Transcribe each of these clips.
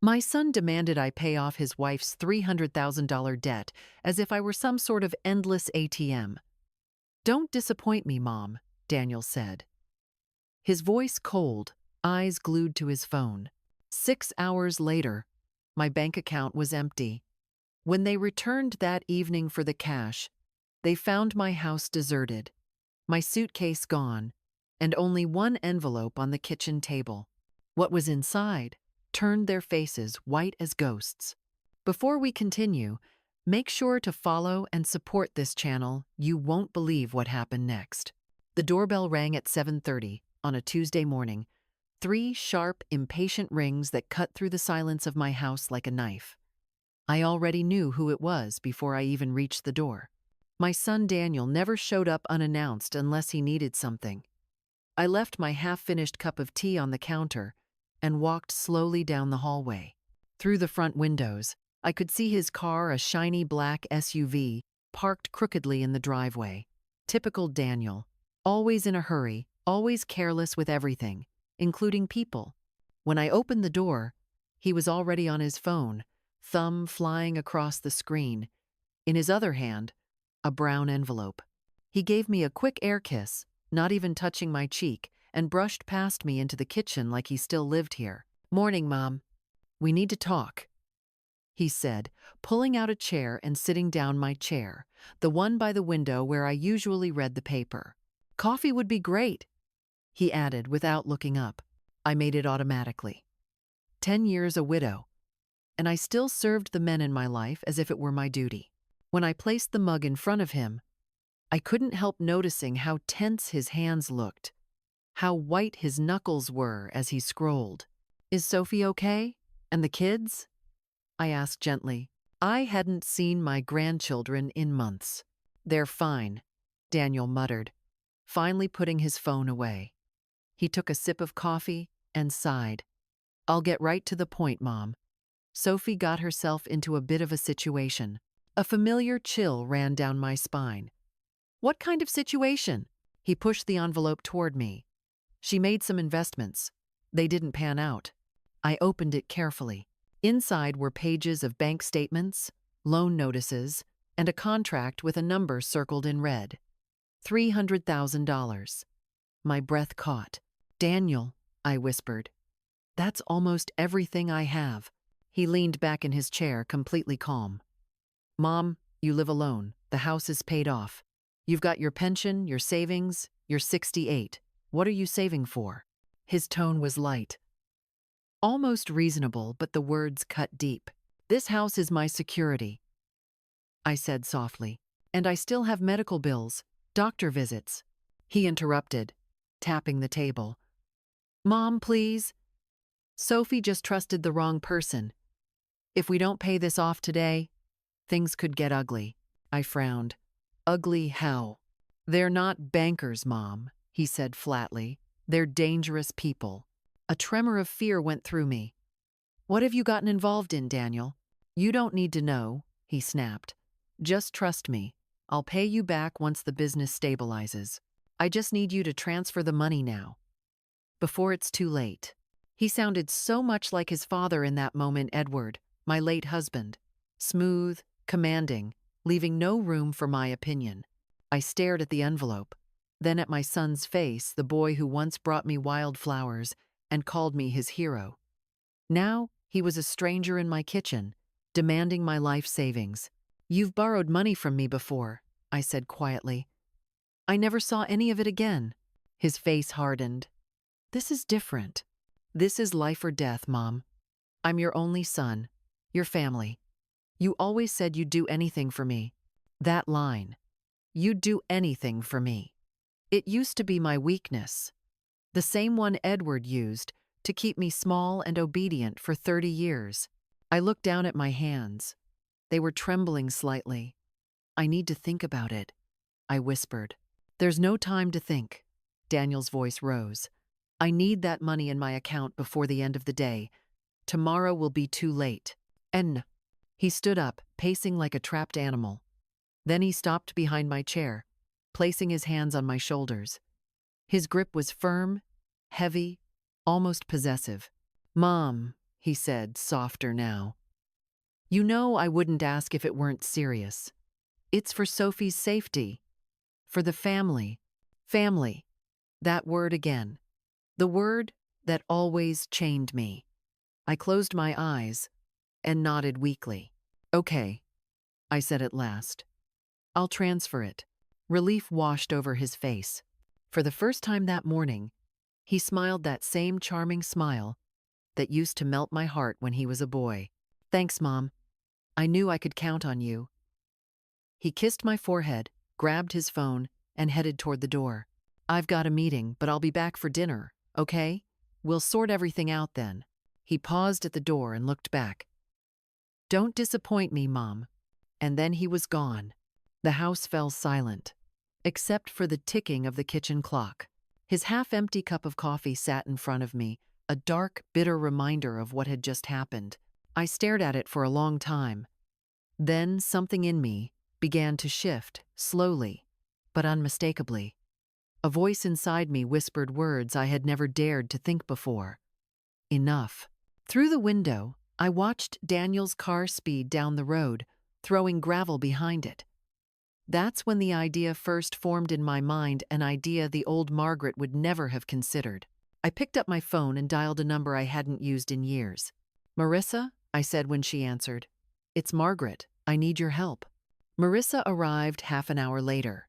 My son demanded I pay off his wife's $300,000 debt as if I were some sort of endless ATM. "Don't disappoint me, Mom," Daniel said. His voice cold, eyes glued to his phone. 6 hours later, my bank account was empty. When they returned that evening for the cash, they found my house deserted, my suitcase gone, and only one envelope on the kitchen table. What was inside turned their faces white as ghosts. Before we continue, make sure to follow and support this channel. You won't believe what happened next. The doorbell rang at 7:30 on a Tuesday morning, 3 sharp, impatient rings that cut through the silence of my house like a knife. I already knew who it was before I even reached the door. My son Daniel never showed up unannounced unless he needed something. I left my half-finished cup of tea on the counter and walked slowly down the hallway. Through the front windows, I could see his car, a shiny black SUV, parked crookedly in the driveway. Typical Daniel, always in a hurry, always careless with everything, including people. When I opened the door, he was already on his phone, thumb flying across the screen. In his other hand, a brown envelope. He gave me a quick air kiss, not even touching my cheek, and brushed past me into the kitchen like he still lived here. "Morning, Mom. We need to talk," he said, pulling out a chair and sitting down my chair, the one by the window where I usually read the paper. "Coffee would be great," he added without looking up. I made it automatically. 10 years a widow, and I still served the men in my life as if it were my duty. When I placed the mug in front of him, I couldn't help noticing how tense his hands looked, how white his knuckles were as he scrolled. "Is Sophie okay? And the kids?" I asked gently. I hadn't seen my grandchildren in months. "They're fine," Daniel muttered, finally putting his phone away. He took a sip of coffee and sighed. "I'll get right to the point, Mom. Sophie got herself into a bit of a situation." A familiar chill ran down my spine. "What kind of situation?" He pushed the envelope toward me. "She made some investments. They didn't pan out." I opened it carefully. Inside were pages of bank statements, loan notices, and a contract with a number circled in red. $300,000. My breath caught. "Daniel," I whispered. "That's almost everything I have." He leaned back in his chair, completely calm. "Mom, you live alone. The house is paid off. You've got your pension, your savings. You're 68. What are you saving for?" His tone was light, almost reasonable, but the words cut deep. "This house is my security," I said softly. "And I still have medical bills, doctor visits." He interrupted, tapping the table. "Mom, please. Sophie just trusted the wrong person. If we don't pay this off today, things could get ugly." I frowned. "Ugly how?" "They're not bankers, Mom," he said flatly. "They're dangerous people." A tremor of fear went through me. "What have you gotten involved in, Daniel?" "You don't need to know," he snapped. "Just trust me. I'll pay you back once the business stabilizes. I just need you to transfer the money now, before it's too late." He sounded so much like his father in that moment, Edward, my late husband. Smooth, commanding, leaving no room for my opinion. I stared at the envelope, then at my son's face, the boy who once brought me wildflowers and called me his hero. Now he was a stranger in my kitchen, demanding my life savings. "You've borrowed money from me before," I said quietly. "I never saw any of it again." His face hardened. "This is different. This is life or death, Mom. I'm your only son, your family. You always said you'd do anything for me." That line, "you'd do anything for me," it used to be my weakness. The same one Edward used to keep me small and obedient for 30 years. I looked down at my hands. They were trembling slightly. "I need to think about it," I whispered. "There's no time to think." Daniel's voice rose. "I need that money in my account before the end of the day. Tomorrow will be too late." And he stood up, pacing like a trapped animal. Then he stopped behind my chair, placing his hands on my shoulders. His grip was firm, heavy, almost possessive. "Mom," he said, softer now. You know I wouldn't ask if it weren't serious. It's for Sophie's safety. For the family. Family. That word again. The word that always chained me. I closed my eyes and nodded weakly. Okay, I said at last. I'll transfer it. Relief washed over his face. For the first time that morning, he smiled that same charming smile that used to melt my heart when he was a boy. Thanks, Mom. I knew I could count on you. He kissed my forehead, grabbed his phone, and headed toward the door. I've got a meeting, but I'll be back for dinner, okay? We'll sort everything out then. He paused at the door and looked back. Don't disappoint me, Mom. And then he was gone. The house fell silent, except for the ticking of the kitchen clock. His half-empty cup of coffee sat in front of me, a dark, bitter reminder of what had just happened. I stared at it for a long time. Then something in me began to shift, slowly, but unmistakably. A voice inside me whispered words I had never dared to think before. Enough. Through the window, I watched Daniel's car speed down the road, throwing gravel behind it. That's when the idea first formed in my mind, an idea the old Margaret would never have considered. I picked up my phone and dialed a number I hadn't used in years. Marissa, I said when she answered. It's Margaret. I need your help. Marissa arrived half an hour later.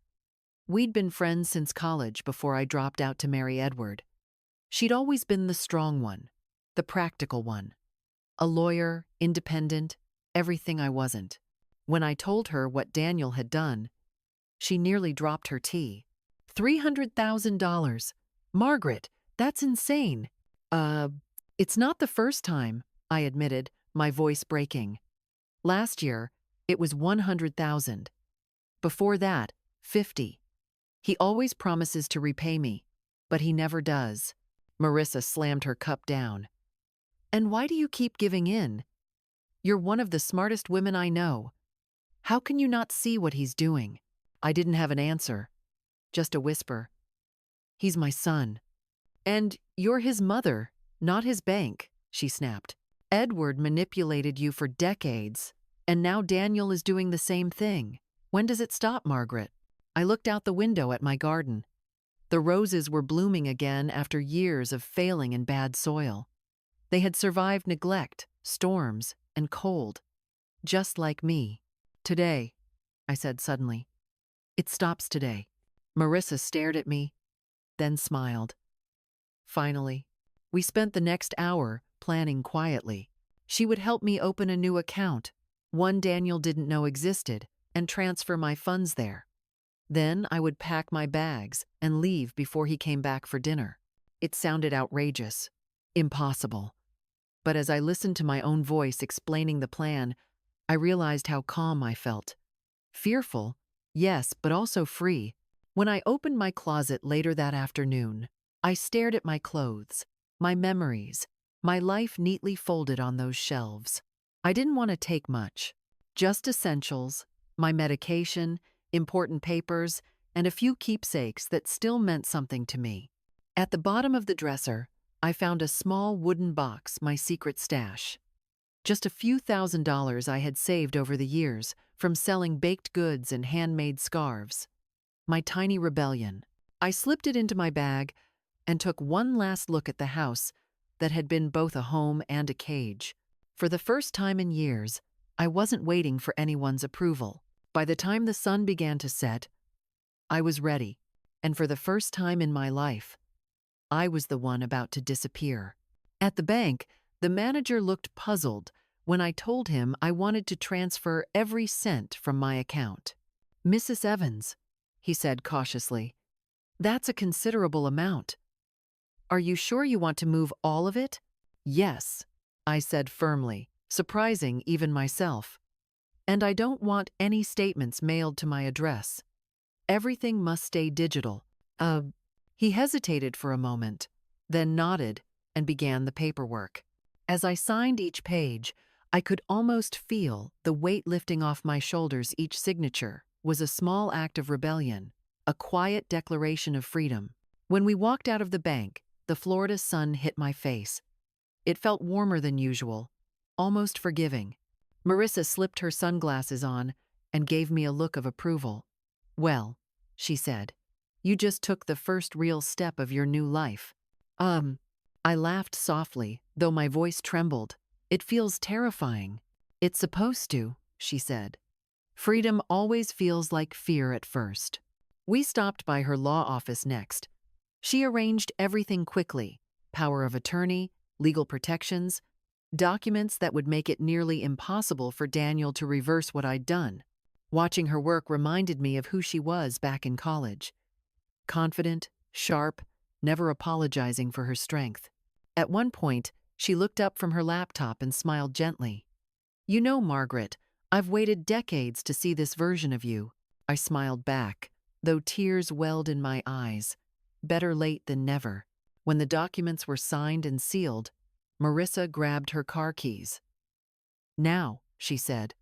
We'd been friends since college before I dropped out to marry Edward. She'd always been the strong one, the practical one. A lawyer, independent, everything I wasn't. When I told her what Daniel had done, she nearly dropped her tea. $300,000. Margaret, that's insane. It's not the first time, I admitted, my voice breaking. Last year, it was 100,000. Before that, 50. He always promises to repay me, but he never does. Marissa slammed her cup down. And why do you keep giving in? You're one of the smartest women I know. How can you not see what he's doing? I didn't have an answer, just a whisper. He's my son. And you're his mother, not his bank, she snapped. Edward manipulated you for decades, and now Daniel is doing the same thing. When does it stop, Margaret? I looked out the window at my garden. The roses were blooming again after years of failing in bad soil. They had survived neglect, storms, and cold, just like me. Today, I said suddenly. It stops today. Marissa stared at me, then smiled. Finally, we spent the next hour planning quietly. She would help me open a new account, one Daniel didn't know existed, and transfer my funds there. Then I would pack my bags and leave before he came back for dinner. It sounded outrageous, impossible. But as I listened to my own voice explaining the plan, I realized how calm I felt. Fearful, yes, but also free. When I opened my closet later that afternoon, I stared at my clothes, my memories, my life neatly folded on those shelves. I didn't want to take much, just essentials, my medication, important papers, and a few keepsakes that still meant something to me. At the bottom of the dresser, I found a small wooden box, my secret stash. Just a few $1,000s I had saved over the years from selling baked goods and handmade scarves. My tiny rebellion. I slipped it into my bag and took one last look at the house that had been both a home and a cage. For the first time in years, I wasn't waiting for anyone's approval. By the time the sun began to set, I was ready, and for the first time in my life, I was the one about to disappear. At the bank, the manager looked puzzled when I told him I wanted to transfer every cent from my account. Mrs. Evans, he said cautiously, that's a considerable amount. Are you sure you want to move all of it? Yes, I said firmly, surprising even myself. And I don't want any statements mailed to my address. Everything must stay digital. He hesitated for a moment, then nodded and began the paperwork. As I signed each page, I could almost feel the weight lifting off my shoulders. Each signature was a small act of rebellion, a quiet declaration of freedom. When we walked out of the bank, the Florida sun hit my face. It felt warmer than usual, almost forgiving. Marissa slipped her sunglasses on and gave me a look of approval. "Well," she said, "you just took the first real step of your new life." I laughed softly, though my voice trembled. "It feels terrifying." "It's supposed to," she said. "Freedom always feels like fear at first." We stopped by her law office next. She arranged everything quickly: power of attorney, legal protections, documents that would make it nearly impossible for Daniel to reverse what I'd done. Watching her work reminded me of who she was back in college. Confident, sharp, never apologizing for her strength. At one point, she looked up from her laptop and smiled gently. "You know, Margaret, I've waited decades to see this version of you." I smiled back, though tears welled in my eyes. Better late than never. When the documents were signed and sealed, Marissa grabbed her car keys. "Now," she said,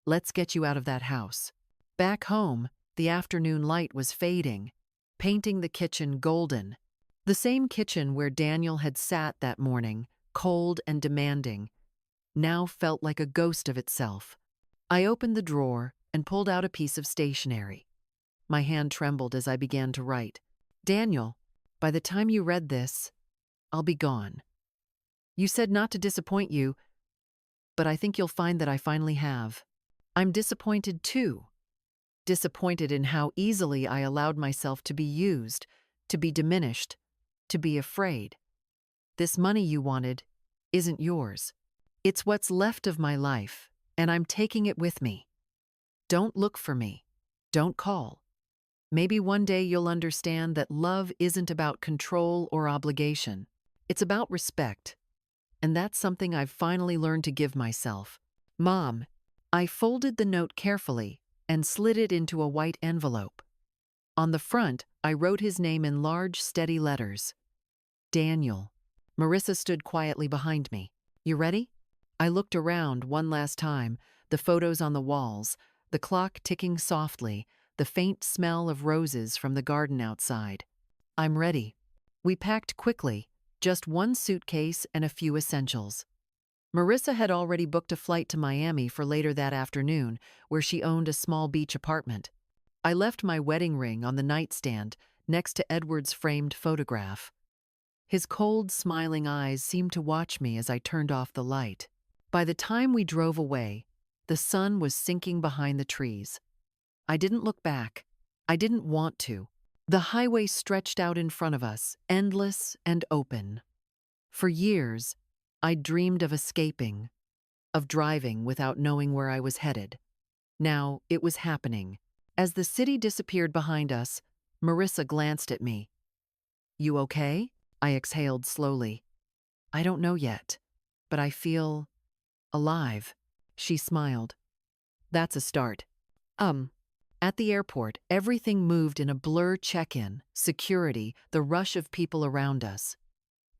"let's get you out of that house." Back home, the afternoon light was fading, painting the kitchen golden. The same kitchen where Daniel had sat that morning, cold and demanding, now felt like a ghost of itself. I opened the drawer and pulled out a piece of stationery. My hand trembled as I began to write. "Daniel, by the time you read this, I'll be gone. You said not to disappoint you, but I think you'll find that I finally have. I'm disappointed too. Disappointed in how easily I allowed myself to be used, to be diminished, to be afraid. This money you wanted isn't yours. It's what's left of my life, and I'm taking it with me. Don't look for me. Don't call. Maybe one day you'll understand that love isn't about control or obligation. It's about respect. And that's something I've finally learned to give myself." "Mom," I folded the note carefully and slid it into a white envelope. On the front, I wrote his name in large, steady letters. Daniel. Marissa stood quietly behind me. "You ready?" I looked around one last time, the photos on the walls, the clock ticking softly, the faint smell of roses from the garden outside. "I'm ready." We packed quickly, just one suitcase and a few essentials. Marissa had already booked a flight to Miami for later that afternoon, where she owned a small beach apartment. I left my wedding ring on the nightstand next to Edward's framed photograph. His cold, smiling eyes seemed to watch me as I turned off the light. By the time we drove away, the sun was sinking behind the trees. I didn't look back. I didn't want to. The highway stretched out in front of us, endless and open. For years, I'd dreamed of escaping, of driving without knowing where I was headed. Now it was happening. As the city disappeared behind us, Marissa glanced at me. "You okay?" I exhaled slowly. "I don't know yet, but I feel alive." She smiled. "That's a start." At the airport, everything moved in a blur: check-in, security, the rush of people around us.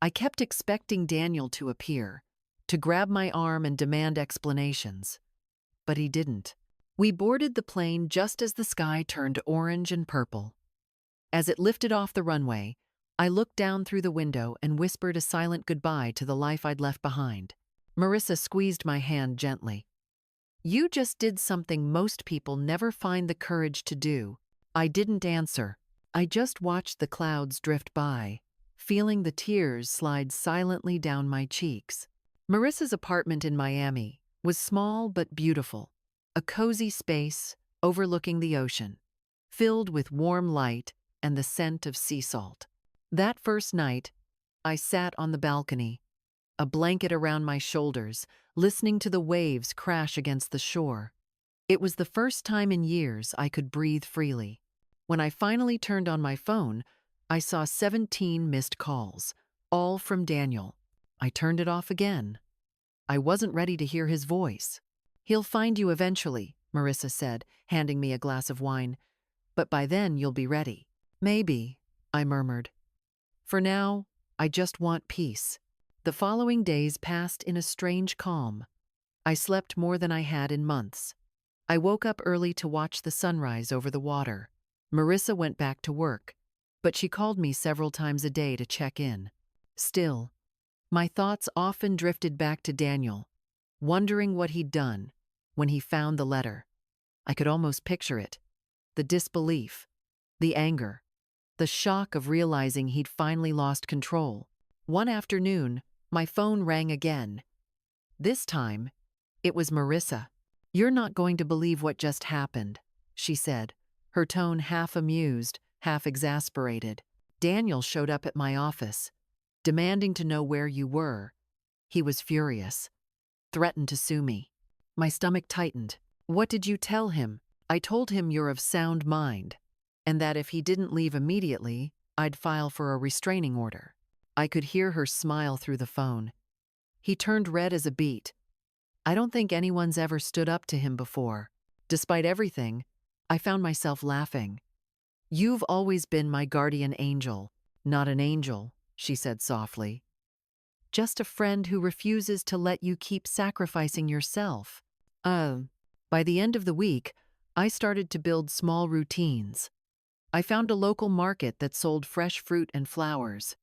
I kept expecting Daniel to appear, to grab my arm and demand explanations. But he didn't. We boarded the plane just as the sky turned orange and purple. As it lifted off the runway, I looked down through the window and whispered a silent goodbye to the life I'd left behind. Marissa squeezed my hand gently. "You just did something most people never find the courage to do." I didn't answer. I just watched the clouds drift by, feeling the tears slide silently down my cheeks. Marissa's apartment in Miami was small but beautiful, a cozy space overlooking the ocean, filled with warm light and the scent of sea salt. That first night, I sat on the balcony, a blanket around my shoulders, listening to the waves crash against the shore. It was the first time in years I could breathe freely. When I finally turned on my phone, I saw 17 missed calls, all from Daniel. I turned it off again. I wasn't ready to hear his voice. "He'll find you eventually," Marissa said, handing me a glass of wine. "But by then you'll be ready." "Maybe," I murmured. "For now, I just want peace." The following days passed in a strange calm. I slept more than I had in months. I woke up early to watch the sunrise over the water. Marissa went back to work, but she called me several times a day to check in. Still, My thoughts often drifted back to Daniel, wondering what he'd done when he found the letter. I could almost picture it. The disbelief, the anger, the shock of realizing he'd finally lost control. One afternoon, my phone rang again. This time, it was Marissa. "You're not going to believe what just happened," she said, her tone half amused, half exasperated. "Daniel showed up at my office, demanding to know where you were. He was furious, threatened to sue me." My stomach tightened. "What did you tell him?" "I told him you're of sound mind, and that if he didn't leave immediately, I'd file for a restraining order." I could hear her smile through the phone. He turned red as a beet. I don't think anyone's ever stood up to him before. Despite everything, I found myself laughing. "You've always been my guardian angel." "Not an angel," she said softly. "Just a friend who refuses to let you keep sacrificing yourself." By the end of the week, I started to build small routines. I found a local market that sold fresh fruit and flowers.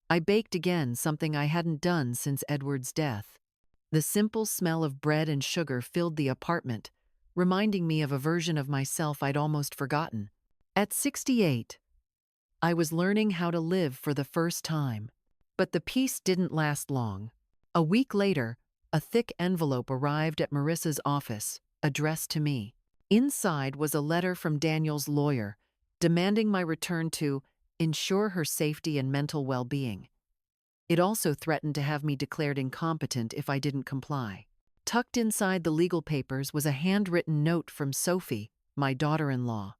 I baked again, something I hadn't done since Edward's death. The simple smell of bread and sugar filled the apartment, reminding me of a version of myself I'd almost forgotten. At 68, I was learning how to live for the first time. But the peace didn't last long. A week later, a thick envelope arrived at Marissa's office, addressed to me. Inside was a letter from Daniel's lawyer, demanding my return to ensure her safety and mental well-being. It also threatened to have me declared incompetent if I didn't comply. Tucked inside the legal papers was a handwritten note from Sophie, my daughter-in-law.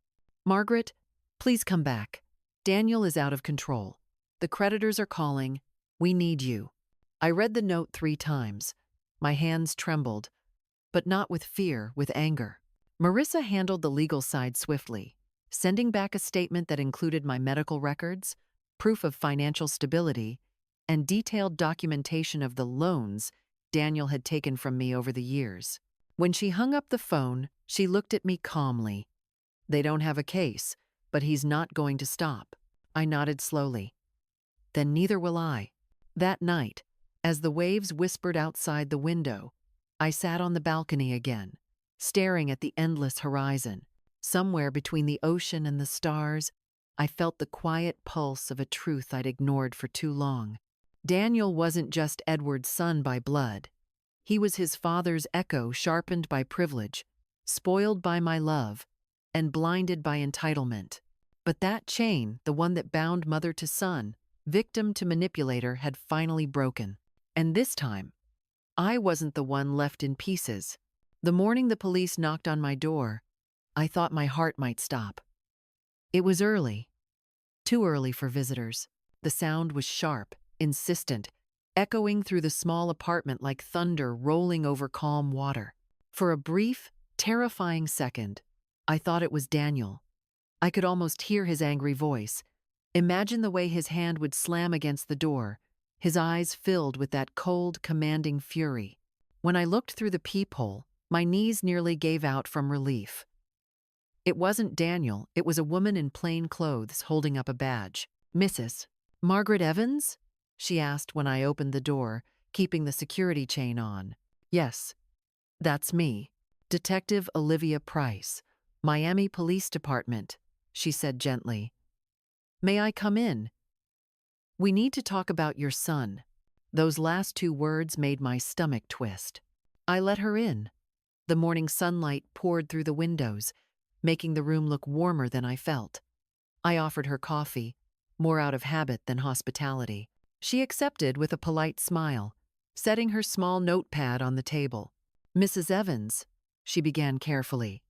"Margaret, please come back. Daniel is out of control. The creditors are calling. We need you." I read the note 3 times. My hands trembled, but not with fear, with anger. Marissa handled the legal side swiftly, sending back a statement that included my medical records, proof of financial stability, and detailed documentation of the loans Daniel had taken from me over the years. When she hung up the phone, she looked at me calmly. "They don't have a case, but he's not going to stop." I nodded slowly. "Then neither will I." That night, as the waves whispered outside the window, I sat on the balcony again, staring at the endless horizon. Somewhere between the ocean and the stars, I felt the quiet pulse of a truth I'd ignored for too long. Daniel wasn't just Edward's son by blood. He was his father's echo, sharpened by privilege, spoiled by my love, and blinded by entitlement. But that chain, the one that bound mother to son, victim to manipulator, had finally broken. And this time, I wasn't the one left in pieces. The morning the police knocked on my door, I thought my heart might stop. It was early, too early for visitors. The sound was sharp, insistent, echoing through the small apartment like thunder rolling over calm water. For a brief, terrifying second, I thought it was Daniel. I could almost hear his angry voice. Imagine the way his hand would slam against the door, his eyes filled with that cold, commanding fury. When I looked through the peephole, my knees nearly gave out from relief. It wasn't Daniel, it was a woman in plain clothes holding up a badge. "Mrs. Margaret Evans?" she asked when I opened the door, keeping the security chain on. "Yes, that's me. Detective Olivia Price, Miami Police Department," she said gently. "May I come in? We need to talk about your son." Those last 2 words made my stomach twist. I let her in. The morning sunlight poured through the windows, making the room look warmer than I felt. I offered her coffee, more out of habit than hospitality. She accepted with a polite smile, setting her small notepad on the table. "Mrs. Evans," she began carefully,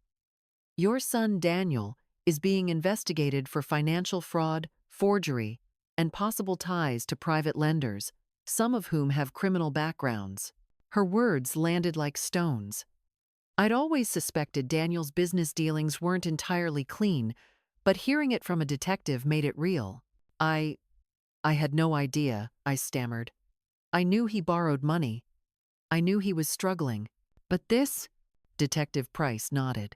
"your son Daniel is being investigated for financial fraud, forgery, and possible ties to private lenders, some of whom have criminal backgrounds." Her words landed like stones. I'd always suspected Daniel's business dealings weren't entirely clean, but hearing it from a detective made it real. I had no idea," I stammered. "I knew he borrowed money. I knew he was struggling. But this?" Detective Price nodded.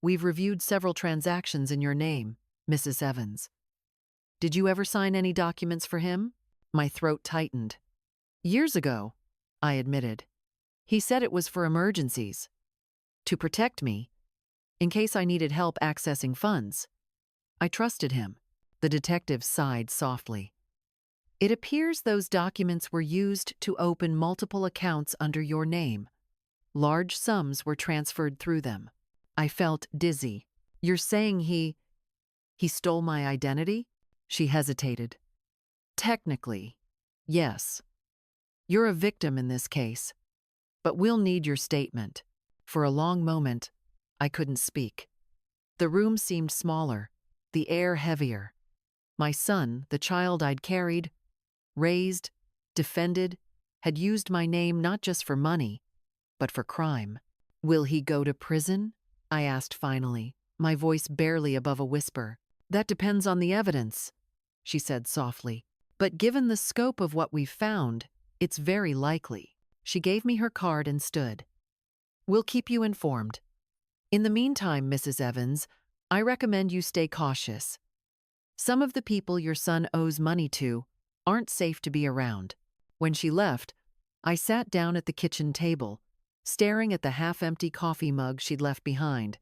"We've reviewed several transactions in your name, Mrs. Evans. Did you ever sign any documents for him?" My throat tightened. Years ago, I admitted. He said it was for emergencies, to protect me, in case I needed help accessing funds. I trusted him. The detective sighed softly. It appears those documents were used to open multiple accounts under your name. Large sums were transferred through them. I felt dizzy. You're saying he stole my identity? She hesitated. Technically, yes. You're a victim in this case, but we'll need your statement. For a long moment, I couldn't speak. The room seemed smaller, the air heavier. My son, the child I'd carried, raised, defended, had used my name not just for money, but for crime. Will he go to prison? I asked finally, my voice barely above a whisper. That depends on the evidence, she said softly. But given the scope of what we've found, it's very likely. She gave me her card and stood. We'll keep you informed. In the meantime, Mrs. Evans, I recommend you stay cautious. Some of the people your son owes money to aren't safe to be around. When she left, I sat down at the kitchen table, staring at the half-empty coffee mug she'd left behind.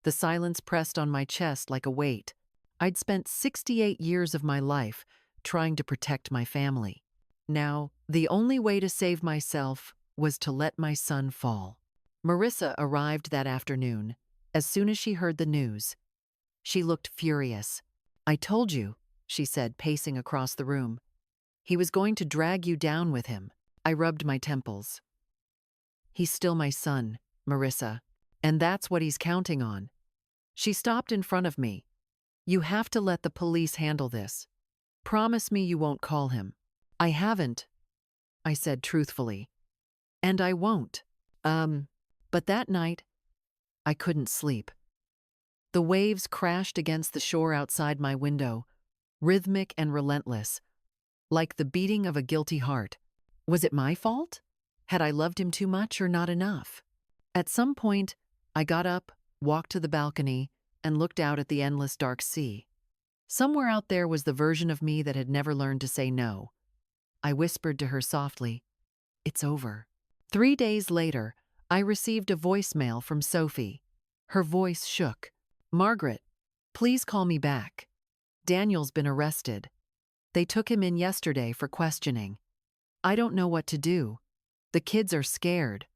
The silence pressed on my chest like a weight. I'd spent 68 years of my life trying to protect my family. Now, the only way to save myself was to let my son fall. Marissa arrived that afternoon, as soon as she heard the news. She looked furious. I told you, she said, pacing across the room. He was going to drag you down with him. I rubbed my temples. He's still my son, Marissa, and that's what he's counting on. She stopped in front of me. You have to let the police handle this. Promise me you won't call him. I haven't, I said truthfully. And I won't. But that night, I couldn't sleep. The waves crashed against the shore outside my window, rhythmic and relentless, like the beating of a guilty heart. Was it my fault? Had I loved him too much or not enough? At some point, I got up, walked to the balcony, and looked out at the endless dark sea. Somewhere out there was the version of me that had never learned to say no. I whispered to her softly, "It's over." 3 days later, I received a voicemail from Sophie. Her voice shook. "Margaret, please call me back. Daniel's been arrested. They took him in yesterday for questioning. I don't know what to do. The kids are scared.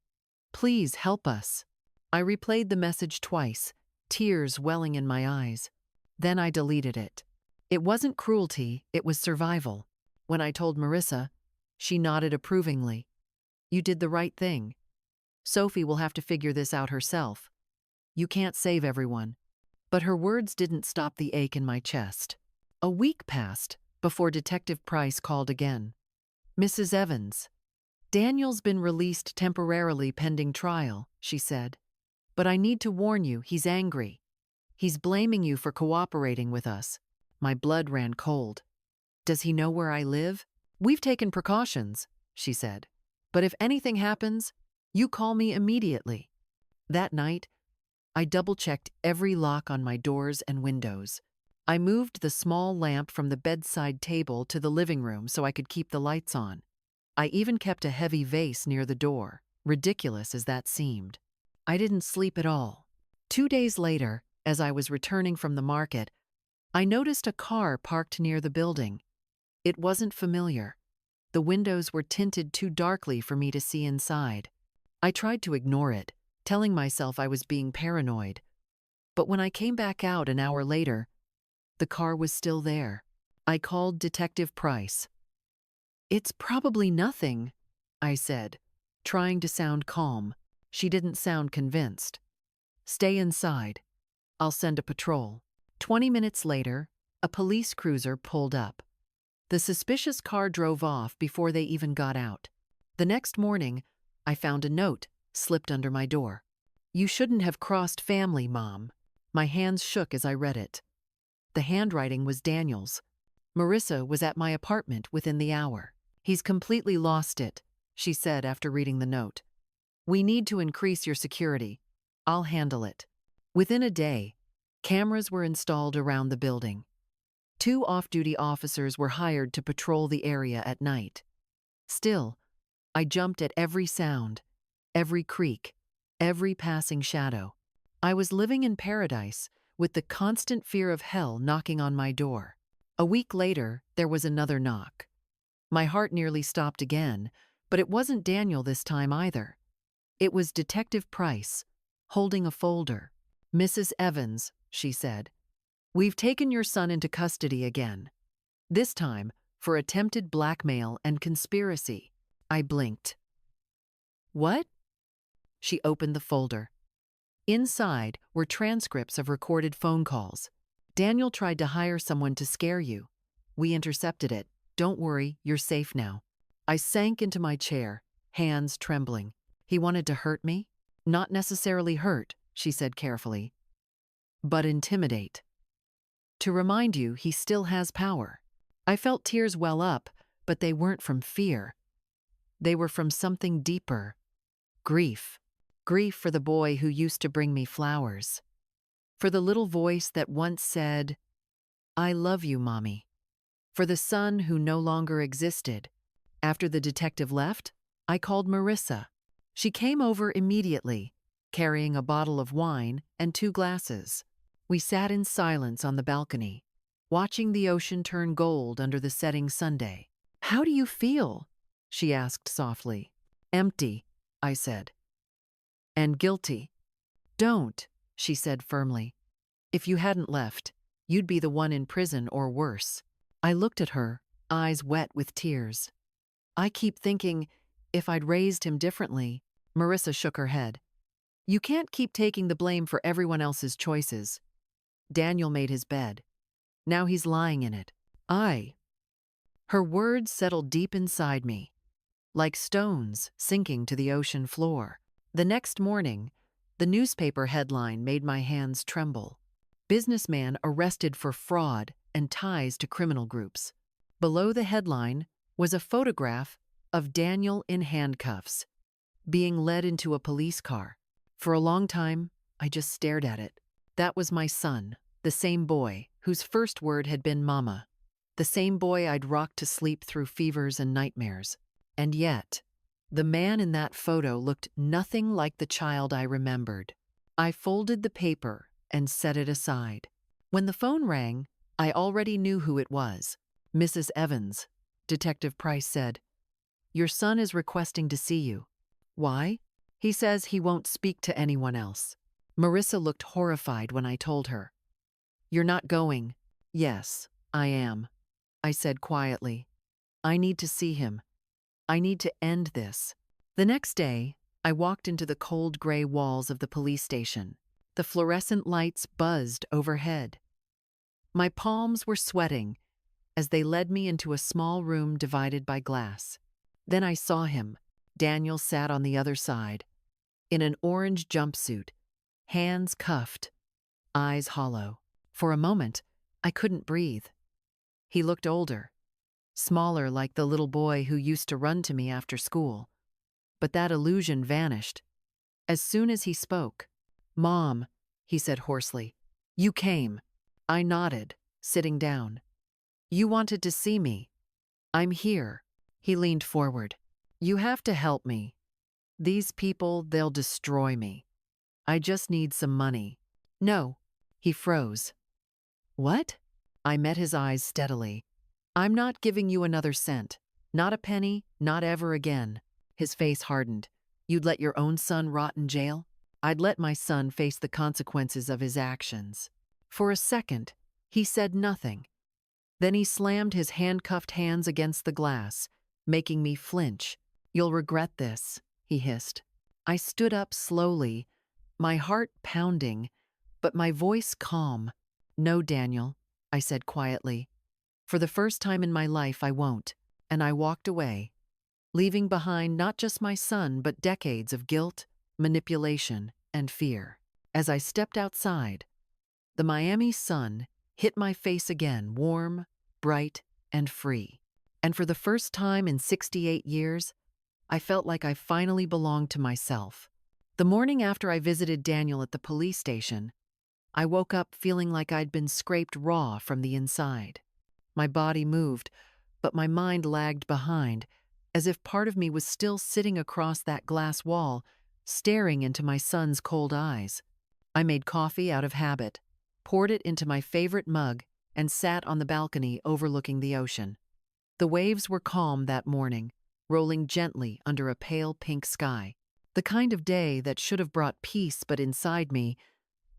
Please help us." I replayed the message twice, tears welling in my eyes. Then I deleted it. It wasn't cruelty, it was survival. When I told Marissa, she nodded approvingly. "You did the right thing. Sophie will have to figure this out herself. You can't save everyone." But her words didn't stop the ache in my chest. A week passed before Detective Price called again. "Mrs. Evans, Daniel's been released temporarily pending trial," she said. "But I need to warn you, he's angry. He's blaming you for cooperating with us." My blood ran cold. "Does he know where I live?" "We've taken precautions," she said. "But if anything happens, you call me immediately." That night, I double-checked every lock on my doors and windows. I moved the small lamp from the bedside table to the living room so I could keep the lights on. I even kept a heavy vase near the door, ridiculous as that seemed. I didn't sleep at all. 2 days later, as I was returning from the market, I noticed a car parked near the building. It wasn't familiar. The windows were tinted too darkly for me to see inside. I tried to ignore it, telling myself I was being paranoid. But when I came back out an hour later, the car was still there. I called Detective Price. "It's probably nothing," I said, trying to sound calm. She didn't sound convinced. "Stay inside. I'll send a patrol." 20 minutes later, a police cruiser pulled up. The suspicious car drove off before they even got out. The next morning, I found a note slipped under my door. "You shouldn't have crossed family, Mom." My hands shook as I read it. The handwriting was Daniel's. Marissa was at my apartment within the hour. "He's completely lost it," she said after reading the note. "We need to increase your security. I'll handle it." Within a day, cameras were installed around the building. 2 off-duty officers were hired to patrol the area at night. Still, I jumped at every sound, every creak, every passing shadow. I was living in paradise, with the constant fear of hell knocking on my door. A week later, there was another knock. My heart nearly stopped again, but it wasn't Daniel this time either. It was Detective Price, holding a folder. "Mrs. Evans," she said, "we've taken your son into custody again. This time for attempted blackmail and conspiracy." I blinked. "What?" She opened the folder. Inside were transcripts of recorded phone calls. "Daniel tried to hire someone to scare you. We intercepted it. Don't worry, you're safe now." I sank into my chair, hands trembling. "He wanted to hurt me?" "Not necessarily hurt," she said carefully, "but intimidate. To remind you he still has power." I felt tears well up, but they weren't from fear. They were from something deeper. Grief. Grief for the boy who used to bring me flowers. For the little voice that once said, "I love you, Mommy." For the son who no longer existed. After the detective left, I called Marissa. She came over immediately, carrying a bottle of wine and 2 glasses. We sat in silence on the balcony, watching the ocean turn gold under the setting Sunday. "How do you feel?" she asked softly. "Empty," I said. "And guilty." "Don't," she said firmly. "If you hadn't left, you'd be the one in prison or worse." I looked at her, eyes wet with tears. "I keep thinking, if I'd raised him differently." Marissa shook her head. "You can't keep taking the blame for everyone else's choices. Daniel made his bed. Now he's lying in it." Her words settled deep inside me, like stones sinking to the ocean floor. The next morning, the newspaper headline made my hands tremble. "Businessman arrested for fraud and ties to criminal groups." Below the headline was a photograph of Daniel in handcuffs, being led into a police car. For a long time, I just stared at it. That was my son, the same boy whose first word had been mama, the same boy I'd rocked to sleep through fevers and nightmares. And yet, the man in that photo looked nothing like the child I remembered. I folded the paper and set it aside. When the phone rang, I already knew who it was. "Mrs. Evans," Detective Price said, "your son is requesting to see you." "Why?" "He says he won't speak to anyone else." Marissa looked horrified when I told her. "You're not going." "Yes, I am," I said quietly. "I need to see him. I need to end this." The next day, I walked into the cold gray walls of the police station. The fluorescent lights buzzed overhead. My palms were sweating as they led me into a small room divided by glass. Then I saw him. Daniel sat on the other side, in an orange jumpsuit, hands cuffed, eyes hollow. For a moment, I couldn't breathe. He looked older, smaller, like the little boy who used to run to me after school. But that illusion vanished as soon as he spoke. "Mom," he said hoarsely, "you came." I nodded, sitting down. "You wanted to see me. I'm here." He leaned forward. "You have to help me. These people, they'll destroy me. I just need some money." "No." He froze. "What?" I met his eyes steadily. "I'm not giving you another cent. Not a penny, not ever again." His face hardened. "You'd let your own son rot in jail?" "I'd let my son face the consequences of his actions." For a second, he said nothing. Then he slammed his handcuffed hands against the glass, making me flinch. "You'll regret this," he hissed. I stood up slowly, my heart pounding, but my voice calm. "No, Daniel," I said quietly. "For the first time in my life, I won't." And I walked away, leaving behind not just my son, but decades of guilt, manipulation, and fear. As I stepped outside, the Miami sun hit my face again, warm, bright, and free. And for the first time in 68 years, I felt like I finally belonged to myself. The morning after I visited Daniel at the police station, I woke up feeling like I'd been scraped raw from the inside. My body moved, but my mind lagged behind, as if part of me was still sitting across that glass wall, staring into my son's cold eyes. I made coffee out of habit, poured it into my favorite mug, and sat on the balcony overlooking the ocean. The waves were calm that morning, rolling gently under a pale pink sky. The kind of day that should have brought peace, but inside me,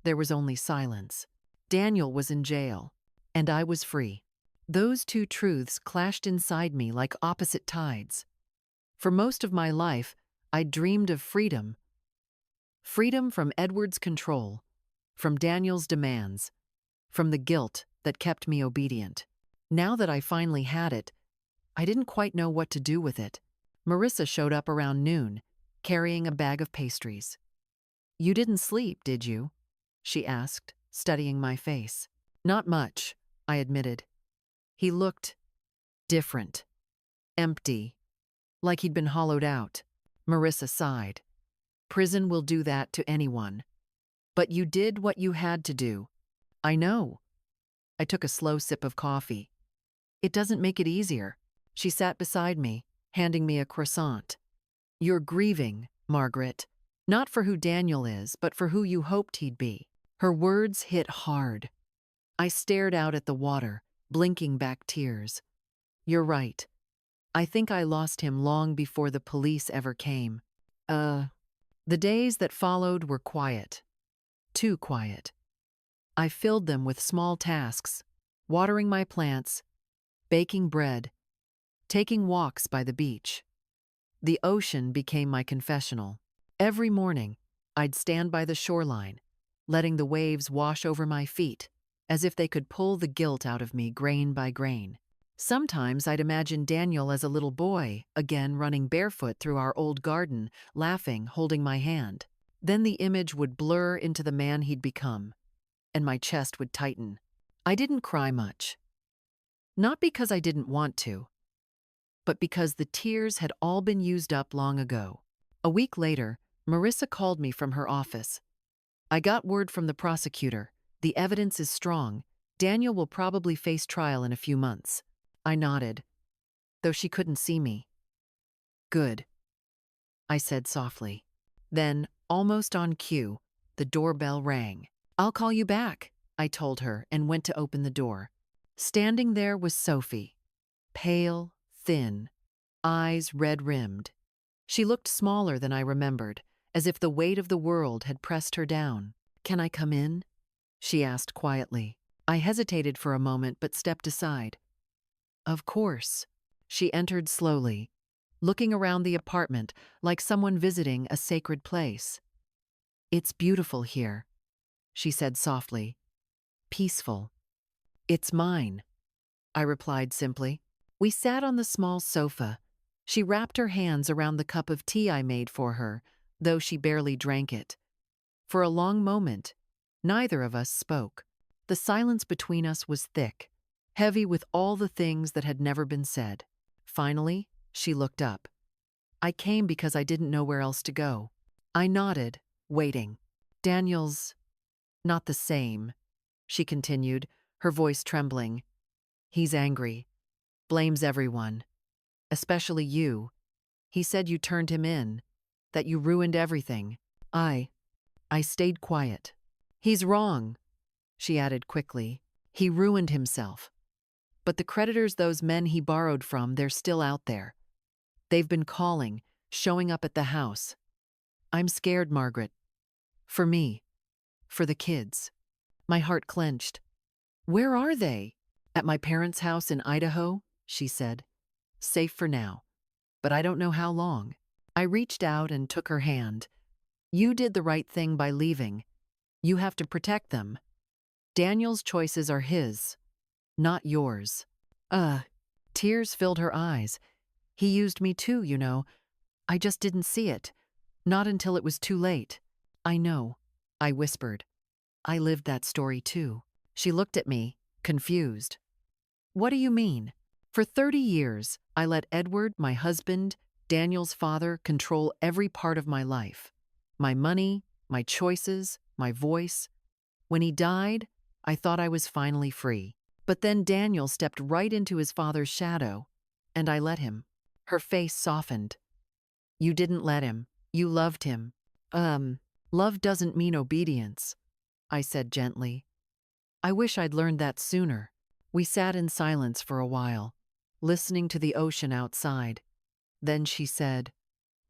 there was only silence. Daniel was in jail, and I was free. Those two truths clashed inside me like opposite tides. For most of my life, I dreamed of freedom. Freedom from Edward's control, from Daniel's demands, from the guilt that kept me obedient. Now that I finally had it, I didn't quite know what to do with it. Marissa showed up around noon, carrying a bag of pastries. "You didn't sleep, did you?" she asked, studying my face. "Not much," I admitted. He looked different, empty, like he'd been hollowed out. Marissa sighed. "Prison will do that to anyone. But you did what you had to do." "I know." I took a slow sip of coffee. "It doesn't make it easier." She sat beside me, handing me a croissant. "You're grieving, Margaret. Not for who Daniel is, but for who you hoped he'd be." Her words hit hard. I stared out at the water, blinking back tears. "You're right. I think I lost him long before the police ever came." The days that followed were quiet. Too quiet. I filled them with small tasks, watering my plants, baking bread, taking walks by the beach. The ocean became my confessional. Every morning, I'd stand by the shoreline, letting the waves wash over my feet, as if they could pull the guilt out of me grain by grain. Sometimes I'd imagine Daniel as a little boy, again running barefoot through our old garden, laughing, holding my hand. Then the image would blur into the man he'd become, and my chest would tighten. I didn't cry much. Not because I didn't want to, but because the tears had all been used up long ago. A week later, Marissa called me from her office. "I got word from the prosecutor. The evidence is strong. Daniel will probably face trial in a few months." I nodded, though she couldn't see me. "Good," I said softly. Then, almost on cue, the doorbell rang. "I'll call you back," I told her and went to open the door. Standing there was Sophie, pale, thin, eyes red-rimmed. She looked smaller than I remembered, as if the weight of the world had pressed her down. "Can I come in?" she asked quietly. I hesitated for a moment but stepped aside. "Of course." She entered slowly, looking around the apartment like someone visiting a sacred place. "It's beautiful here," she said softly. "Peaceful." "It's mine," I replied simply. We sat on the small sofa. She wrapped her hands around the cup of tea I made for her, though she barely drank it. For a long moment, neither of us spoke. The silence between us was thick, heavy with all the things that had never been said. Finally, she looked up. "I came because I didn't know where else to go." I nodded, waiting. "Daniel's not the same," she continued, her voice trembling. "He's angry, blames everyone, especially you. He said you turned him in, that you ruined everything." I stayed quiet. "He's wrong," she added quickly. "He ruined himself. But the creditors those men he borrowed from, they're still out there. They've been calling, showing up at the house. I'm scared, Margaret. For me. For the kids." My heart clenched. "Where are they?" "At my parents' house in Idaho," she said. "Safe for now. But I don't know how long." I reached out and took her hand. "You did the right thing by leaving. You have to protect them. Daniel's choices are his, not yours." Tears filled her eyes. "He used me too, you know. I just didn't see it. Not until it was too late." "I know," I whispered. "I lived that story too." She looked at me, confused. "What do you mean?" "For 30 years, I let Edward, my husband, Daniel's father, control every part of my life. My money, my choices, my voice. When he died, I thought I was finally free. But then Daniel stepped right into his father's shadow, and I let him." Her face softened. You didn't let him. You loved him. Love doesn't mean obedience, I said gently. I wish I'd learned that sooner. We sat in silence for a while, listening to the ocean outside. Then she said,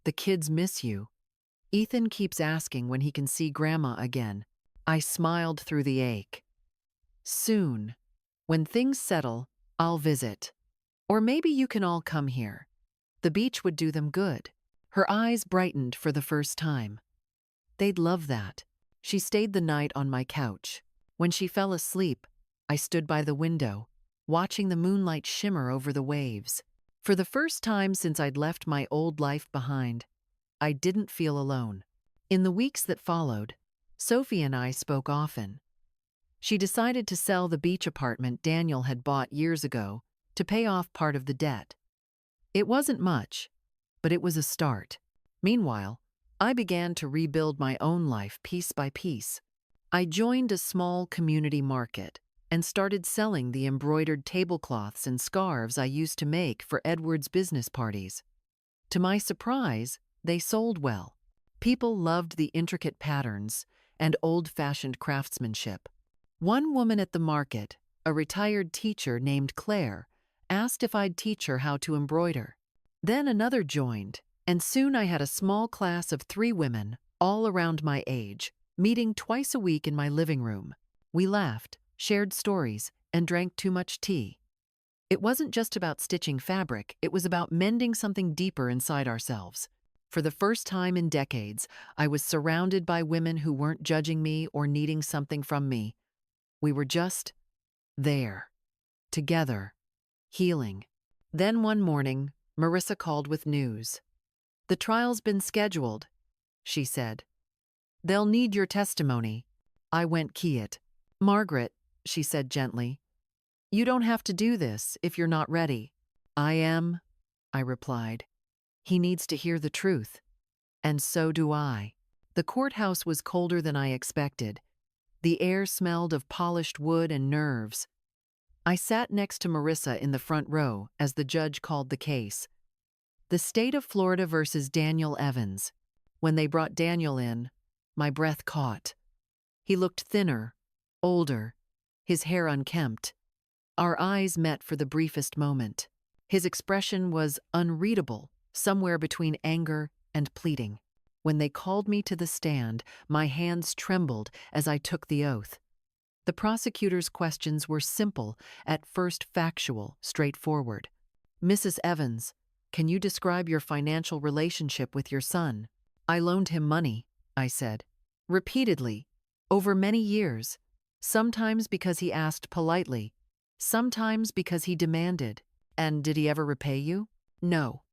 The kids miss you. Ethan keeps asking when he can see Grandma again. I smiled through the ache. Soon. When things settle, I'll visit. Or maybe you can all come here. The beach would do them good. Her eyes brightened for the first time. They'd love that. She stayed the night on my couch. When she fell asleep, I stood by the window, watching the moonlight shimmer over the waves. For the first time since I'd left my old life behind, I didn't feel alone. In the weeks that followed, Sophie and I spoke often. She decided to sell the beach apartment Daniel had bought years ago to pay off part of the debt. It wasn't much, but it was a start. Meanwhile, I began to rebuild my own life piece by piece. I joined a small community market and started selling the embroidered tablecloths and scarves I used to make for Edward's business parties. To my surprise, they sold well. People loved the intricate patterns and old-fashioned craftsmanship. One woman at the market, a retired teacher named Claire, asked if I'd teach her how to embroider. Then another joined, and soon I had a small class of 3 women, all around my age, meeting twice a week in my living room. We laughed, shared stories, and drank too much tea. It wasn't just about stitching fabric, it was about mending something deeper inside ourselves. For the first time in decades, I was surrounded by women who weren't judging me or needing something from me. We were just there, together, healing. Then one morning, Marissa called with news. The trial's been scheduled, she said. They'll need your testimony. I went key it. Margaret, she said gently, you don't have to do this if you're not ready. I am, I replied. He needs to hear the truth. And so do I. The courthouse was colder than I expected. The air smelled of polished wood and nerves. I sat next to Marissa in the front row as the judge called the case. The state of Florida versus Daniel Evans. When they brought Daniel in, my breath caught. He looked thinner, older, his hair unkempt. Our eyes met for the briefest moment. His expression was unreadable, somewhere between anger and pleading. When they called me to the stand, my hands trembled as I took the oath. The prosecutor's questions were simple, at first factual, straightforward. Mrs. Evans, can you describe your financial relationship with your son? I loaned him money, I said. Repeatedly, over many years. Sometimes because he asked politely. Sometimes because he demanded. And did he ever repay you? No.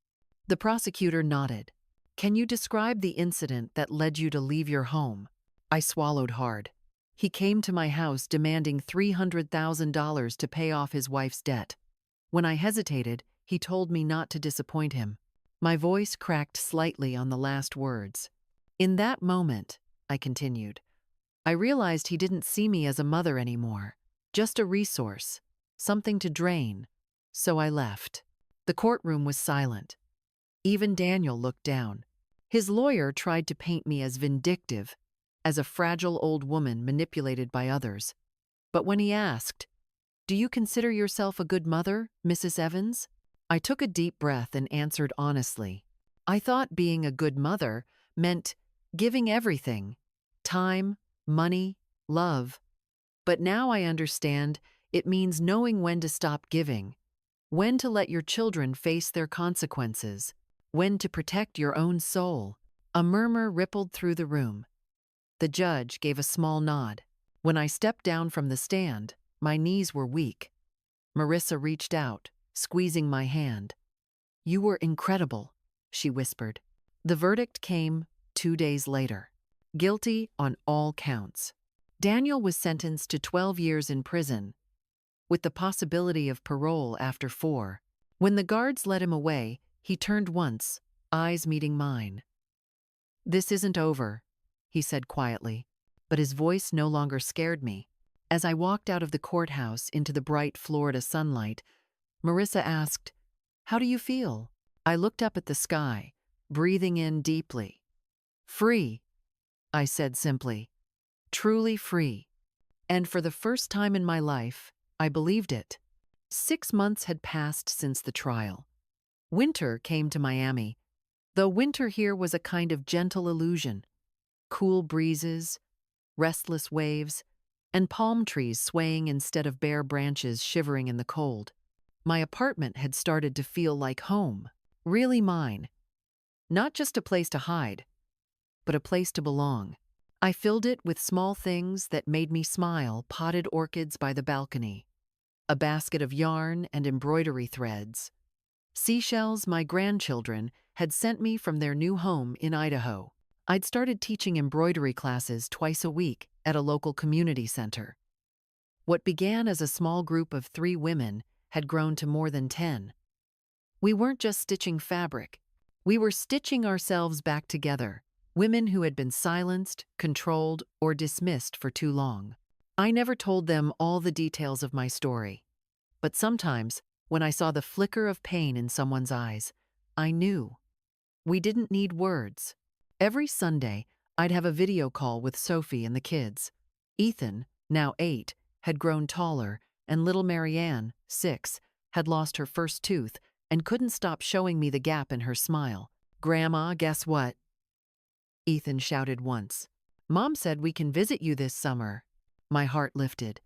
The prosecutor nodded. Can you describe the incident that led you to leave your home? I swallowed hard. He came to my house demanding $300,000 to pay off his wife's debt. When I hesitated, he told me not to disappoint him. My voice cracked slightly on the last words. In that moment, I continued, I realized he didn't see me as a mother anymore, just a resource, something to drain. So I left. The courtroom was silent. Even Daniel looked down. His lawyer tried to paint me as vindictive, as a fragile old woman manipulated by others. But when he asked, Do you consider yourself a good mother, Mrs. Evans? I took a deep breath and answered honestly. I thought being a good mother meant giving everything, time, money, love. But now I understand it means knowing when to stop giving, when to let your children face their consequences, when to protect your own soul. A murmur rippled through the room. The judge gave a small nod. When I stepped down from the stand, my knees were weak. Marissa reached out, squeezing my hand. You were incredible, she whispered. The verdict came 2 days later. Guilty on all counts. Daniel was sentenced to 12 years in prison, with the possibility of parole after 4. When the guards led him away, he turned once, eyes meeting mine. This isn't over, he said quietly, but his voice no longer scared me. As I walked out of the courthouse into the bright Florida sunlight, Marissa asked, How do you feel? I looked up at the sky, breathing in deeply. Free, I said simply. Truly free. And for the first time in my life, I believed it. 6 months had passed since the trial. Winter came to Miami, though winter here was a kind of gentle illusion. Cool breezes, restless waves, and palm trees swaying instead of bare branches shivering in the cold. My apartment had started to feel like home, really mine. Not just a place to hide, but a place to belong. I filled it with small things that made me smile: potted orchids by the balcony, a basket of yarn and embroidery threads, seashells my grandchildren had sent me from their new home in Idaho. I'd started teaching embroidery classes twice a week at a local community center. What began as a small group of 3 women had grown to more than 10. We weren't just stitching fabric. We were stitching ourselves back together, women who had been silenced, controlled, or dismissed for too long. I never told them all the details of my story, but sometimes, when I saw the flicker of pain in someone's eyes, I knew. We didn't need words. Every Sunday, I'd have a video call with Sophie and the kids. Ethan, now 8, had grown taller, and little Marianne, 6, had lost her first tooth and couldn't stop showing me the gap in her smile. "Grandma, guess what?" Ethan shouted once. "Mom said we can visit you this summer." My heart lifted.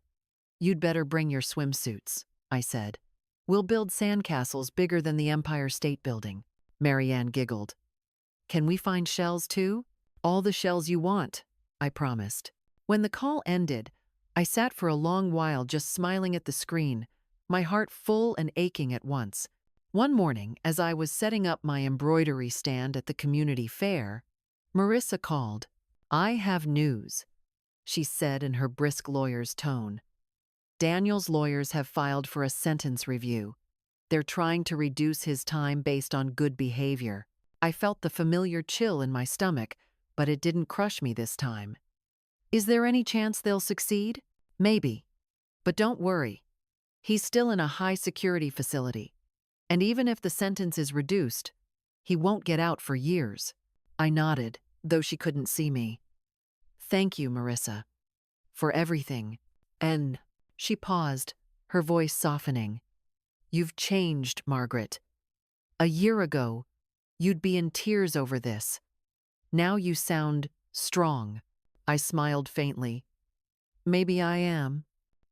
"You'd better bring your swimsuits," I said. "We'll build sandcastles bigger than the Empire State Building." Marianne giggled. "Can we find shells too?" "All the shells you want," I promised. When the call ended, I sat for a long while just smiling at the screen, my heart full and aching at once. One morning, as I was setting up my embroidery stand at the community fair, Marissa called. "I have news," she said in her brisk lawyer's tone. "Daniel's lawyers have filed for a sentence review. They're trying to reduce his time based on good behavior." I felt the familiar chill in my stomach, but it didn't crush me this time. "Is there any chance they'll succeed?" "Maybe. But don't worry. He's still in a high-security facility. And even if the sentence is reduced, he won't get out for years." I nodded, though she couldn't see me. "Thank you, Marissa, for everything." And she paused, her voice softening. "You've changed, Margaret. A year ago, you'd be in tears over this. Now you sound strong." I smiled faintly. "Maybe I am."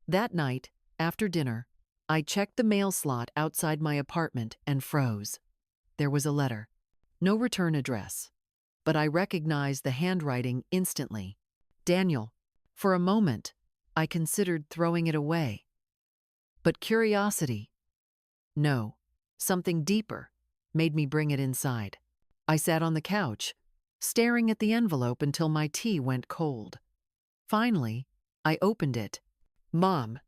That night, after dinner, I checked the mail slot outside my apartment and froze. There was a letter. No return address. But I recognized the handwriting instantly. "Daniel." For a moment, I considered throwing it away. But curiosity, no, something deeper, made me bring it inside. I sat on the couch, staring at the envelope until my tea went cold. Finally, I opened it. "Mom,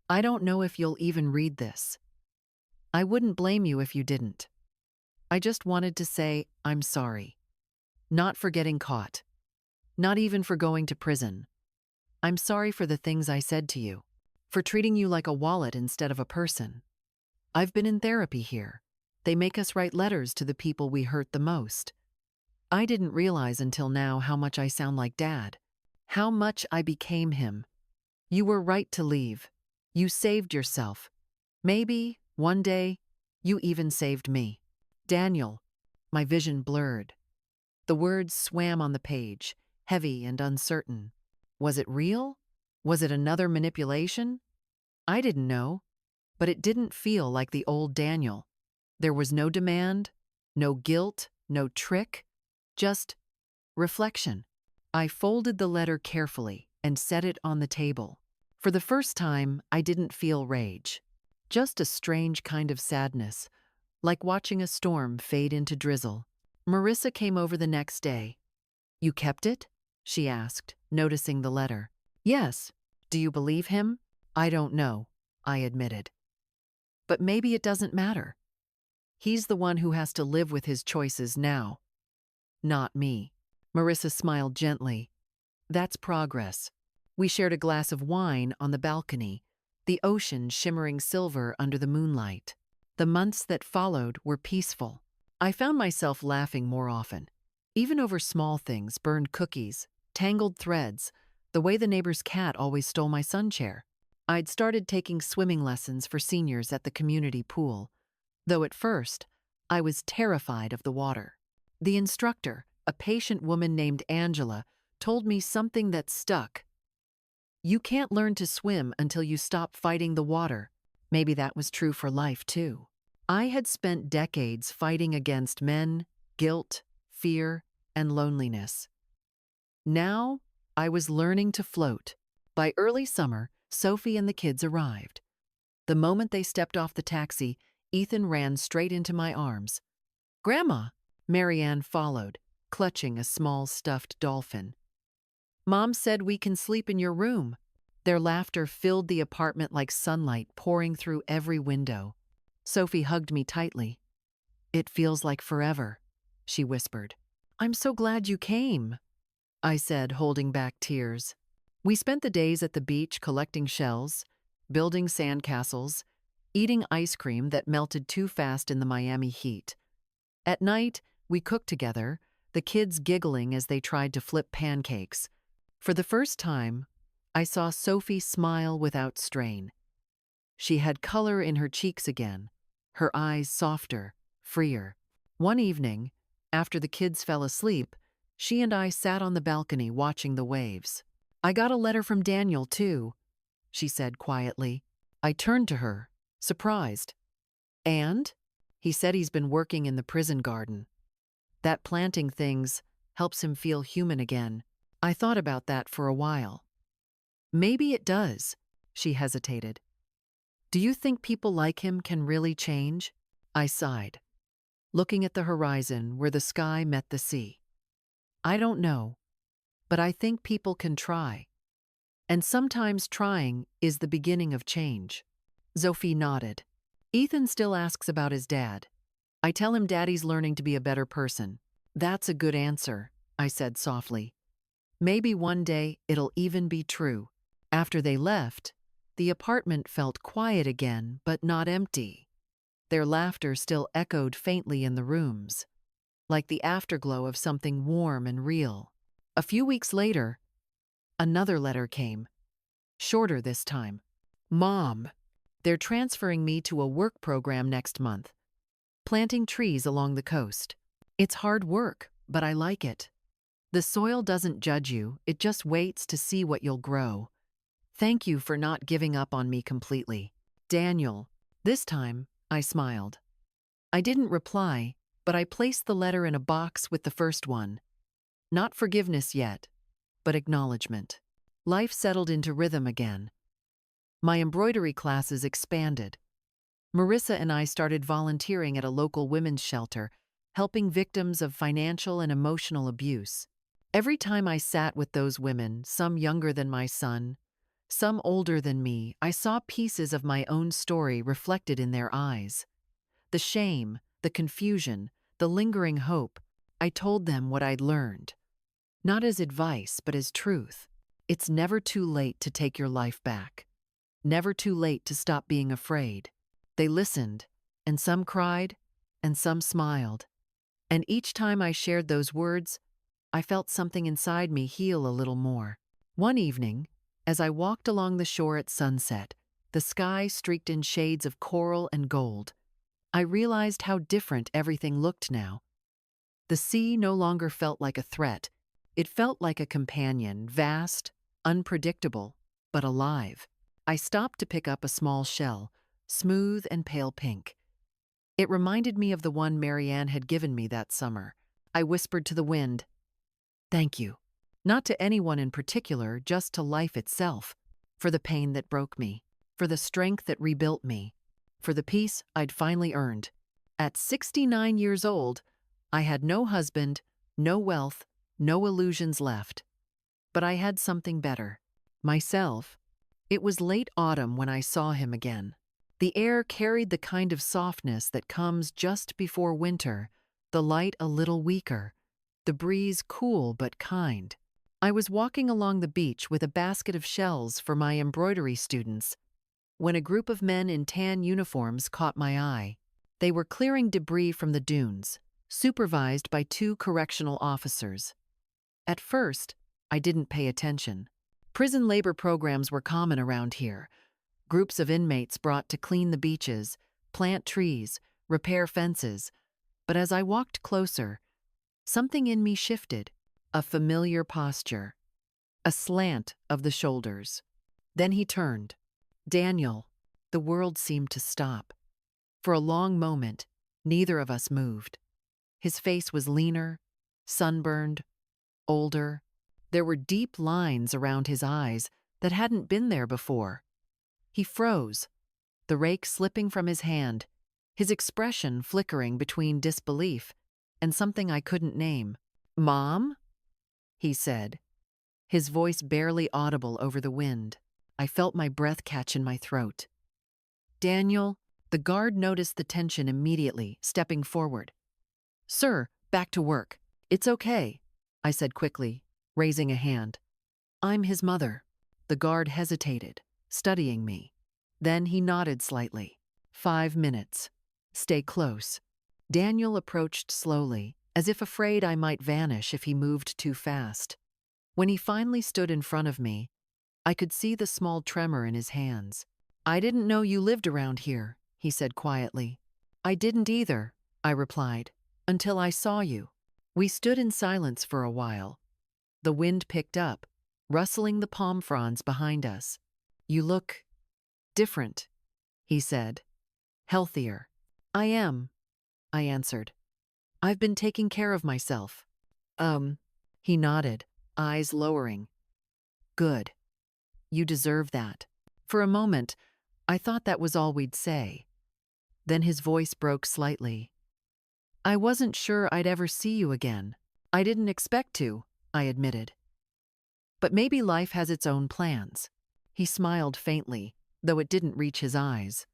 I don't know if you'll even read this. I wouldn't blame you if you didn't. I just wanted to say I'm sorry. Not for getting caught. Not even for going to prison. I'm sorry for the things I said to you. For treating you like a wallet instead of a person. I've been in therapy here. They make us write letters to the people we hurt the most. I didn't realize until now how much I sound like Dad. How much I became him. You were right to leave. You saved yourself. Maybe, one day, you even saved me. Daniel." My vision blurred. The words swam on the page, heavy and uncertain. Was it real? Was it another manipulation? I didn't know, but it didn't feel like the old Daniel. There was no demand, no guilt, no trick, just reflection. I folded the letter carefully and set it on the table. For the first time, I didn't feel rage, just a strange kind of sadness, like watching a storm fade into drizzle. Marissa came over the next day. "You kept it?" she asked, noticing the letter. "Yes. Do you believe him?" "I don't know," I admitted. "But maybe it doesn't matter. He's the one who has to live with his choices now. Not me." Marissa smiled gently. "That's progress." We shared a glass of wine on the balcony, the ocean shimmering silver under the moonlight. The months that followed were peaceful. I found myself laughing more often, even over small things, burned cookies, tangled threads, the way the neighbor's cat always stole my sun chair. I'd started taking swimming lessons for seniors at the community pool, though at first, I was terrified of the water. The instructor, a patient woman named Angela, told me something that stuck. You can't learn to swim until you stop fighting the water. Maybe that was true for life, too. I had spent decades fighting against men, guilt, fear, and loneliness. Now, I was learning to float. By early summer, Sophie and the kids arrived. The moment they stepped off the taxi, Ethan ran straight into my arms. "Grandma!" Marianne followed, clutching a small stuffed dolphin. "Mom said we can sleep in your room." Their laughter filled the apartment like sunlight pouring through every window. Sophie hugged me tightly. "It feels like forever," she whispered. "I'm so glad you came," I said, holding back tears. We spent the days at the beach collecting shells, building sandcastles, eating ice cream that melted too fast in the Miami heat. At night, we cooked together, the kids giggling as they tried to flip pancakes. For the first time, I saw Sophie smile without strain. She had color in her cheeks again, her eyes softer, freer. One evening, after the kids fell asleep, she and I sat on the balcony watching the waves. "I got a letter from Daniel, too," she said quietly. I turned to her, surprised. "And?" He said he's been working in the prison garden. That planting things helps him feel human again. I thought about that for a while. "Maybe it does," she hesitated. "Do you think people like him can really change?" I sighed, looking at the horizon where the sky met the sea. "I don't know, but I think people can try. And sometimes trying is the beginning of change." Sophie nodded. "Ethan still asks about his dad. I tell him Daddy's learning to be a better person." "That's a good answer," I said softly. "Maybe one day it'll even be true." After they left, the apartment felt quiet again, but not empty. Their laughter still echoed faintly in the rooms, like the afterglow of something warm and real. A few weeks later, another letter came, shorter this time. "Mom, they're transferring me to a work program next month, planting trees along the coast. It's hard work, but I like it. The soil doesn't judge you, it just waits to see what you'll grow. Thank you for not giving up on me completely. Daniel." This time, I smiled. I didn't reply, but I placed the letter in a box with the first one. Not forgiveness yet, but acknowledgement. Life settled into rhythm again. My embroidery classes expanded. Marissa and I started volunteering at a local women's shelter, helping victims of financial and emotional abuse. Every time I sat with those women, some younger than my son, some older than me, I saw pieces of my own story reflected in their eyes. The shame, the confusion, the lingering hope. I told them what I'd learned. Not as advice, but as truth. It's never too late to take your life back. Never too late to stop being afraid. They listened, and some cried, and some smiled. And each time I shared those words, I felt something inside me heal a little more. One evening, as I walked along the shore at sunset, the sky streaked in shades of coral and gold, I realized how different everything looked now. The sea no longer felt like a threat. It felt like a companion, vast, unpredictable, but alive. I stopped to pick up a small shell, smooth and pale pink. It reminded me of the one Marianne had given me that summer. I whispered to the wind, "Thank you." Not to anyone in particular, just to life itself, for the pain that broke me, for the strength that rebuilt me, for the peace I'd finally earned. At 69 years old, I had no husband, no wealth, no illusions left. But I had something better. Myself. It was late autumn when I saw him again. The air carried the kind of softness that comes just before winter, the light a little weaker, the breeze cool but kind. I was walking along the beach with a basket of shells for my embroidery students when a group of men in tan uniforms caught my eye. They were clearing debris from the dunes, supervised by 2 correctional officers. At first, I didn't pay attention. Prison labor programs were common around here. Groups of inmates brought to clean the beaches, plant trees, repair fences. But as I walked closer, something in me shifted, a familiar posture, a slant of the shoulders. Then he turned. Daniel, the world seemed to stop. For a long moment, neither of us moved. His face was leaner, sunburned, older. There were deep lines around his eyes that hadn't been there before. He froze, the rake slipping from his hand, his expression flickering between disbelief and something I couldn't name. "Mom?" he said, his voice barely audible over the wind. I felt my breath catch in my throat. "Daniel," the guard noticed the tension immediately, stepping forward. "Sir, back to work. It's okay," I said quickly, raising a hand. "I'm his mother." The guard hesitated, studying me. Then he nodded slightly. 5 minutes. Stay close. Daniel approached slowly, as if afraid I might vanish if he moved too fast. When he finally stood in front of me, I could see the small tremor in his hands. "I didn't know you lived around here," he said quietly. "I didn't either," I replied, "until I saw you." We stood in silence for a while. The wind picked up, rustling the palm fronds behind us. "You look different," he said. "Healthier." "I am," I answered. "I've been taking care of myself." He nodded, eyes lowering. "Good. You deserve that." For a moment, I thought that was all we'd say. Then his voice broke slightly. "I wasn't sure I'd ever see you again. I didn't expect to," I admitted. "But maybe life has its own plans." He smiled faintly, though it didn't reach his eyes.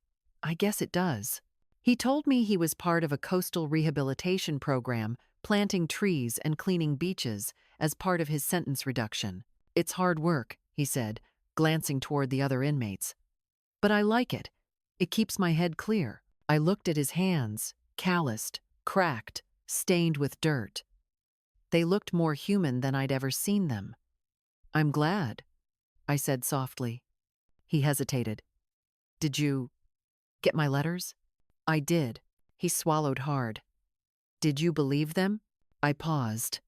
"I guess it does." He told me he was part of a coastal rehabilitation program, planting trees and cleaning beaches as part of his sentence reduction. "It's hard work," he said, glancing toward the other inmates. "But I like it. It keeps my head clear." I looked at his hands, calloused, cracked, stained with dirt. They looked more human than I'd ever seen them. "I'm glad," I said softly. He hesitated. "Did you get my letters?" "I did." He swallowed hard. "Did you believe them?" I paused.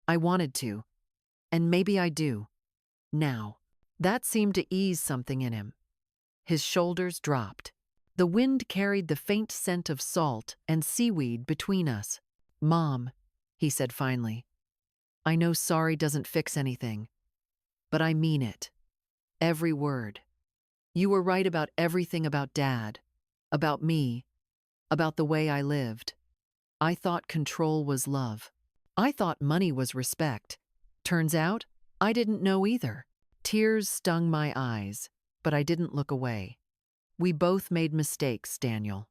"I wanted to. And maybe I do. Now." That seemed to ease something in him. His shoulders dropped. The wind carried the faint scent of salt and seaweed between us. "Mom," he said finally, "I know sorry doesn't fix anything, but I mean it. Every word. You were right about everything about Dad, about me, about the way I lived. I thought control was love. I thought money was respect. Turns out, I didn't know either." Tears stung my eyes, but I didn't look away. "We both made mistakes, Daniel.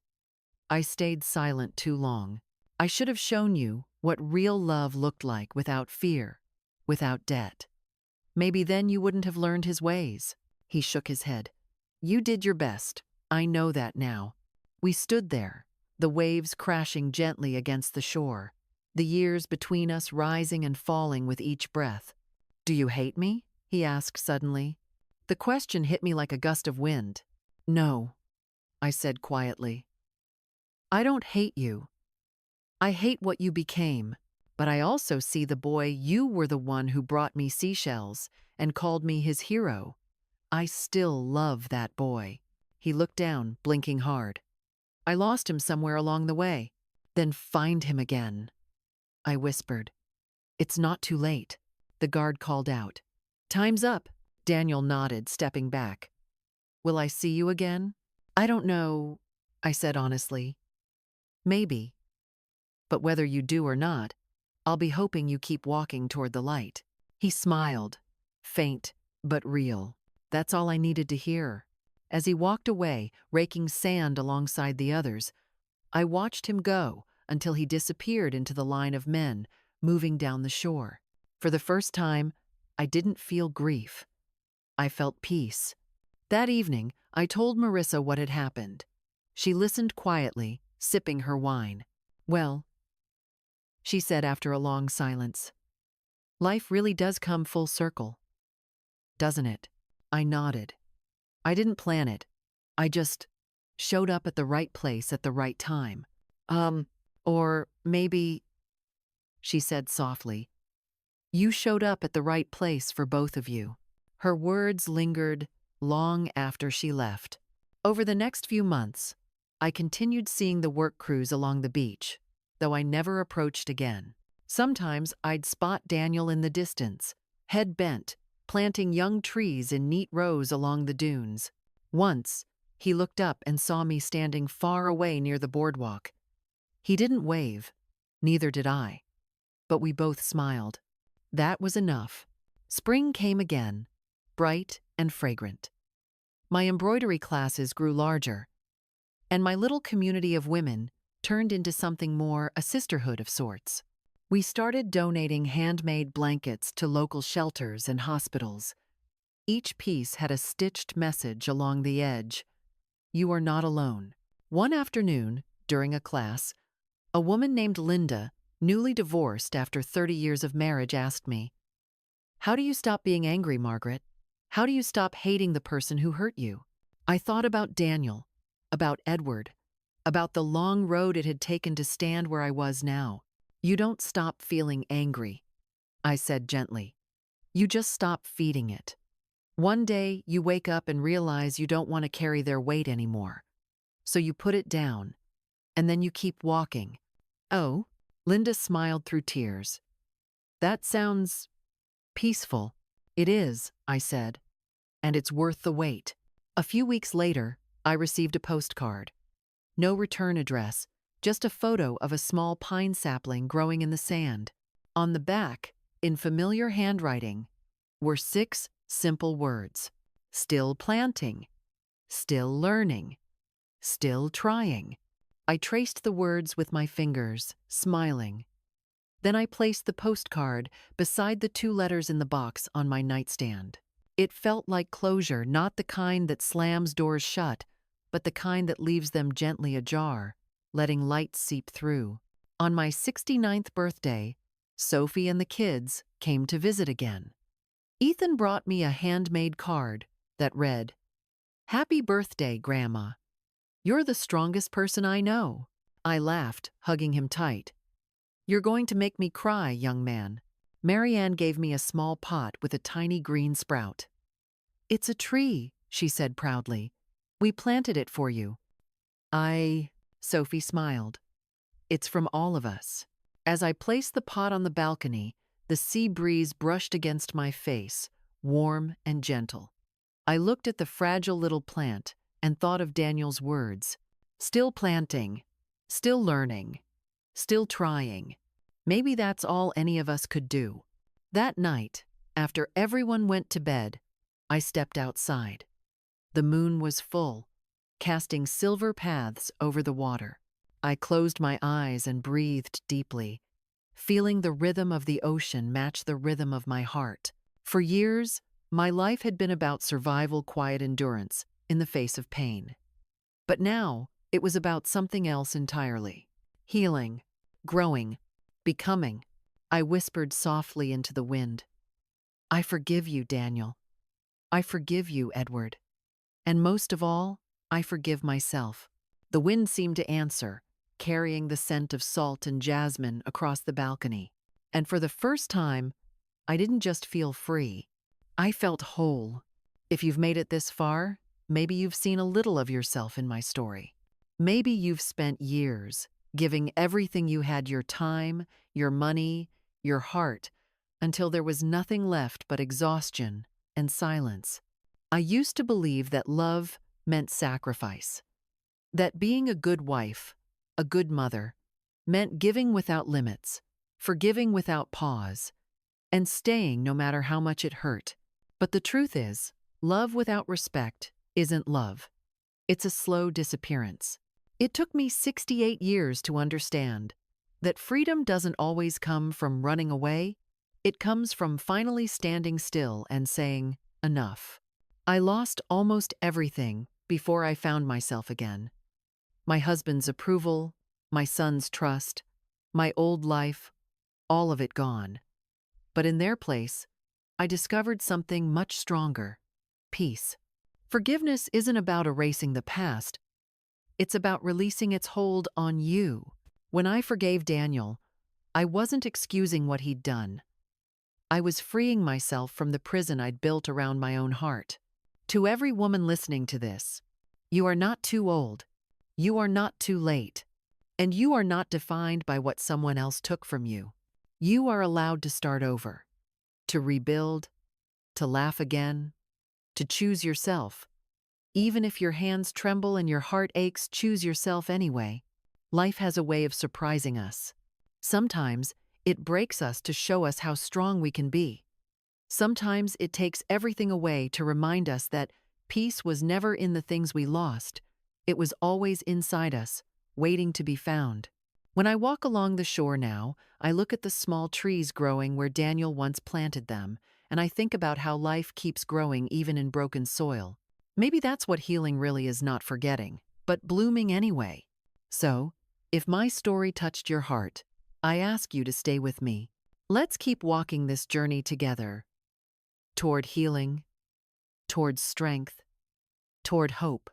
I stayed silent too long. I should have shown you what real love looked like without fear, without debt. Maybe then you wouldn't have learned his ways." He shook his head. "You did your best. I know that now." We stood there, the waves crashing gently against the shore, the years between us rising and falling with each breath. "Do you hate me?" he asked suddenly. The question hit me like a gust of wind. "No," I said quietly. "I don't hate you. I hate what you became, but I also see the boy you were the one who brought me seashells and called me his hero. I still love that boy." He looked down, blinking hard. "I lost him somewhere along the way." "Then find him again," I whispered. "It's not too late." The guard called out. "Time's up." Daniel nodded, stepping back. "Will I see you again?" "I don't know," I said honestly. "Maybe. But whether you do or not, I'll be hoping you keep walking toward the light." He smiled, faint but real. That's all I needed to hear. As he walked away, raking sand alongside the others, I watched him go until he disappeared into the line of men moving down the shore. For the first time, I didn't feel grief. I felt peace. That evening, I told Marissa what had happened. She listened quietly, sipping her wine. Well, she said after a long silence, life really does come full circle, doesn't it? I nodded. I didn't plan it. I just showed up at the right place at the right time. Or maybe, she said softly, you showed up at the right place for both of you. Her words lingered long after she left. Over the next few months, I continued seeing the work crews along the beach, though I never approached again. Sometimes I'd spot Daniel in the distance, head bent, planting young trees in neat rows along the dunes. Once, he looked up and saw me standing far away near the boardwalk. He didn't wave, neither did I, but we both smiled. That was enough. Spring came again, bright and fragrant. My embroidery classes grew larger, and my little community of women turned into something more, a sisterhood of sorts. We started donating handmade blankets to local shelters and hospitals. Each piece had a stitched message along the edge. You are not alone. One afternoon, during a class, a woman named Linda, newly divorced after 30 years of marriage, asked me, how do you stop being angry, Margaret? How do you stop hating the person who hurt you? I thought about Daniel, about Edward, about the long road it had taken to stand where I was now. You don't stop feeling angry, I said gently. You just stop feeding it. One day you wake up and realize you don't want to carry their weight anymore. So you put it down, and then you keep walking. Oh, Linda smiled through tears. That sounds peaceful. It is, I said, and it's worth the wait. A few weeks later, I received a postcard. No return address, just a photo of a small pine sapling growing in the sand. On the back, in familiar handwriting, were 6 simple words. Still planting, still learning, still trying. I traced the words with my fingers, smiling. Then I placed the postcard beside the 2 letters in the box on my nightstand. It felt like closure, not the kind that slams doors shut, but the kind that leaves them gently ajar, letting light seep through. On my 69th birthday, Sophie and the kids came to visit again. Ethan brought me a handmade card that read, "Happy birthday, Grandma. You're the strongest person I know." I laughed, hugging him tight. "You're going to make me cry, young man." Marianne gave me a small pot with a tiny green sprout. "It's a tree," she said proudly. "We planted it for you." Sophie smiled. "It's from all of us." As I placed the pot on the balcony, the sea breeze brushed against my face, warm and gentle. I looked at the fragile little plant and thought of Daniel's words. Still planting, still learning, still trying. Maybe that's all any of us could do. That night, after everyone went to bed, I stepped outside. The moon was full, casting silver paths over the water. I closed my eyes and breathed deeply, feeling the rhythm of the ocean match the rhythm of my heart. For years, my life had been about survival, quiet endurance in the face of pain. But now, it was about something else entirely. Healing, growing, becoming. I whispered softly into the wind. "I forgive you, Daniel. I forgive you, Edward. And most of all, I forgive myself." The wind seemed to answer, carrying the scent of salt and jasmine across the balcony. And for the first time, I didn't just feel free. I felt whole. If you've made it this far, maybe you've seen a little of yourself in my story. Maybe you've spent years giving everything you had, your time, your money, your heart, until there was nothing left but exhaustion and silence. I used to believe that love meant sacrifice, that being a good wife, a good mother, meant giving without limits, forgiving without pause, and staying no matter how much it hurt. But the truth is, love without respect isn't love. It's a slow disappearance. It took me 68 years to understand that freedom doesn't always come from running away. It comes from finally standing still and saying, enough. I lost almost everything before I found myself again. My husband's approval, my son's trust, my old life, all of it gone. But in their place, I discovered something much stronger: peace. Forgiveness isn't about erasing the past, it's about releasing its hold on you. When I forgave Daniel, I wasn't excusing what he'd done. I was freeing myself from the prison I'd built around my own heart. To every woman listening to this, you are not too old, you are not too late, and you are not defined by what someone else took from you. You are allowed to start over, to rebuild, to laugh again, to choose yourself. Even if your hands tremble and your heart aches, choose yourself anyway. Life has a way of surprising us. Sometimes it breaks us to show us how strong we can be. Sometimes it takes everything away to remind us that peace was never in the things we lost. It was always inside us, waiting to be found. When I walk along the shore now, I look at the small trees growing where Daniel once planted them, and I think about how life keeps growing even in broken soil. Maybe that's what healing really is: not forgetting, but blooming anyway. So, if my story touched your heart, I ask you to stay with me. Let's keep walking this journey together, toward healing, toward strength, toward hope.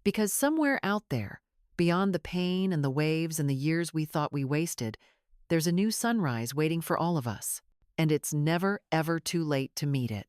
Because somewhere out there, beyond the pain and the waves and the years we thought we wasted, there's a new sunrise waiting for all of us. And it's never, ever too late to meet it.